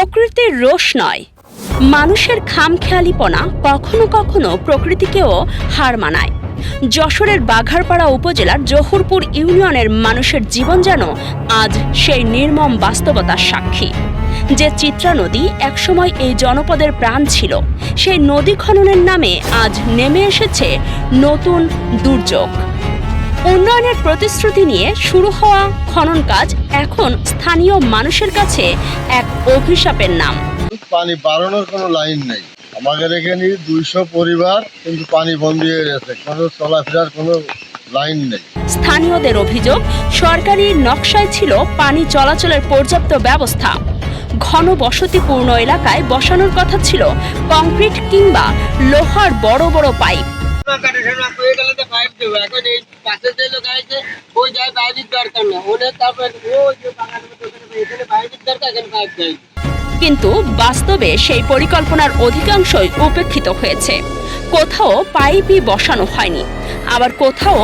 প্রকৃতির রোষ নয়, মানুষের খামখেয়ালিপনা কখনো কখনো প্রকৃতিকেও হার মানায়। যশোরের বাঘারপাড়া উপজেলার জহুরপুর ইউনিয়নের মানুষের জীবন যেন আজ সেই নির্মম বাস্তবতার সাক্ষী। যে চিত্রা নদী একসময় এই জনপদের প্রাণ ছিল, সেই নদী খননের নামে আজ নেমে এসেছে নতুন দুর্যোগ। উন্নয়নের প্রতিশ্রুতি নিয়ে শুরু হওয়া খনন কাজ এখন স্থানীয় মানুষের কাছে এক অভিশাপের নাম। পানি বাড়ানোর কোনো লাইন নেই। আমাদের এখানে 200 পরিবার কিন্তু পানি বন্ধ হয়ে গেছে, কোনো চলাফেরার কোনো লাইন নেই। স্থানীয়দের অভিযোগ, সরকারি নকশায় ছিল পানি চলাচলের পর্যাপ্ত ব্যবস্থা। ঘন বসতিপূর্ণ এলাকায় বসানোর কথা ছিল কংক্রিট কিংবা লোহার বড় বড় পাইপ। কিন্তু বাস্তবে সেই পরিকল্পনার অধিকাংশই উপেক্ষিত হয়েছে। কোথাও পাইপই বসানো হয়নি, আবার কোথাও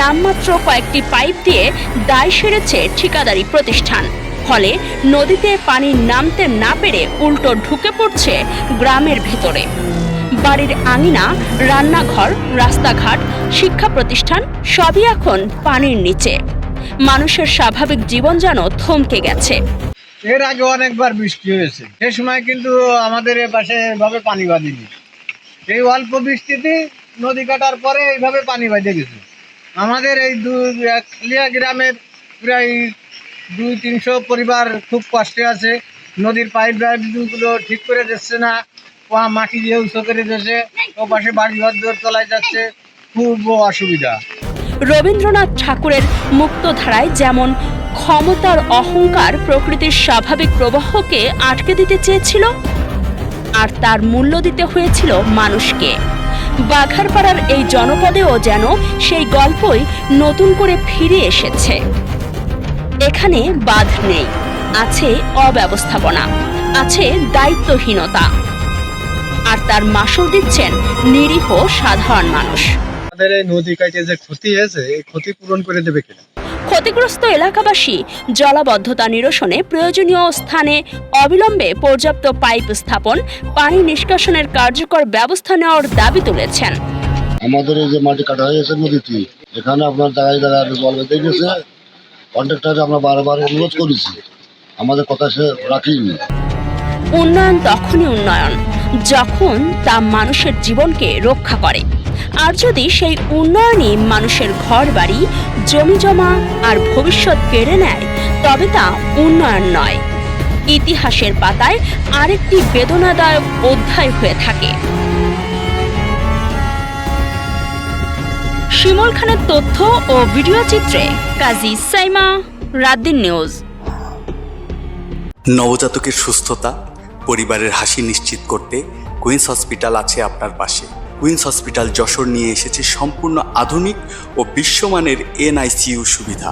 নামমাত্র কয়েকটি পাইপ দিয়ে দায় সেরেছে ঠিকাদারি প্রতিষ্ঠান। ফলে নদীতে পানি নামতে না পেরে উল্টো ঢুকে পড়ছে গ্রামের ভেতরে। বাড়ির আঙিনা, রান্নাঘর, রাস্তাঘাট, শিক্ষা প্রতিষ্ঠান সবই এখন পানির নিচে। মানুষের স্বাভাবিক জীবন যেন থমকে গেছে। এর আগে অনেকবার বৃষ্টি হয়েছে, সে সময় কিন্তু আমাদের এ পাশে এভাবে পানি বাঁধেনি। এই অল্প বৃষ্টিতে নদী কাটার পরে এইভাবে পানি বাঁধে গেছে। আমাদের এই একলিয়া গ্রামের প্রায় 200-300 পরিবার খুব কষ্টে আছে। নদীর পাইপ লাইনগুলো ঠিক করে দিচ্ছে না, মাটি দিয়ে উঁচু করে দিচ্ছে, ও পাশে বাড়ি ঘর দৌড় তলায় যাচ্ছে, খুব অসুবিধা। রবীন্দ্রনাথ ঠাকুরের মুক্তধারায় যেমন ক্ষমতার অহংকার প্রকৃতির স্বাভাবিক প্রবাহকে আটকে দিতে চেয়েছিল, আর তার মূল্য দিতে হয়েছিল মানুষকে। বাঘারপাড়ার এই জনপদেও যেন সেই গল্পই নতুন করে ফিরে এসেছে। এখানে বাঁধ নেই, আছে অব্যবস্থাপনা, আছে দায়িত্বহীনতা, আর তার মাসুল দিচ্ছেন নিরীহ সাধারণ মানুষ। আমাদের এই নদী কাটে যে ক্ষতি হয়েছে, এই ক্ষতি পূরণ করে দেবে কিনা? ক্ষতিগ্রস্ত এলাকাবাসী জলাবদ্ধতা নিরসনে প্রয়োজনীয় স্থানে অবিলম্বে পর্যাপ্ত পাইপ স্থাপন, পানি নিষ্কাশনের কার্যকর ব্যবস্থা নেওয়ার দাবি তুলেছেন। আমাদের এই যে মাটি কাটা হয়ে গেছে নদীতে, এখানে আপনার জায়গায় জায়গায় জল বেঁধে গেছে। কন্ট্রাক্টরে আমরা বারবার অনুরোধ করেছি, আমাদের কথা সে রাখেনি। উন্নয়ন তখনই উন্নয়ন যখন তা মানুষের জীবনকে রক্ষা করে। আর যদি সেই উন্নয়নই মানুষের ঘর বাড়ি, জমি জমা আর ভবিষ্যৎ কেড়ে নেয়, তবে তা উন্নয়ন নয়, ইতিহাসের পাতায় আরেকটি বেদনাদায়ক অধ্যায় হয়ে থাকে। শিমুল খানের তথ্য ও ভিডিও চিত্রে কাজী সাইমা, রাতদিন নিউজ। নবজাতকের সুস্থতা, পরিবারের হাসি নিশ্চিত করতে কুইন্স হসপিটাল আছে আপনার পাশে। কুইন্স হসপিটাল যশোর নিয়ে এসেছে সম্পূর্ণ আধুনিক ও বিশ্বমানের NICU সুবিধা।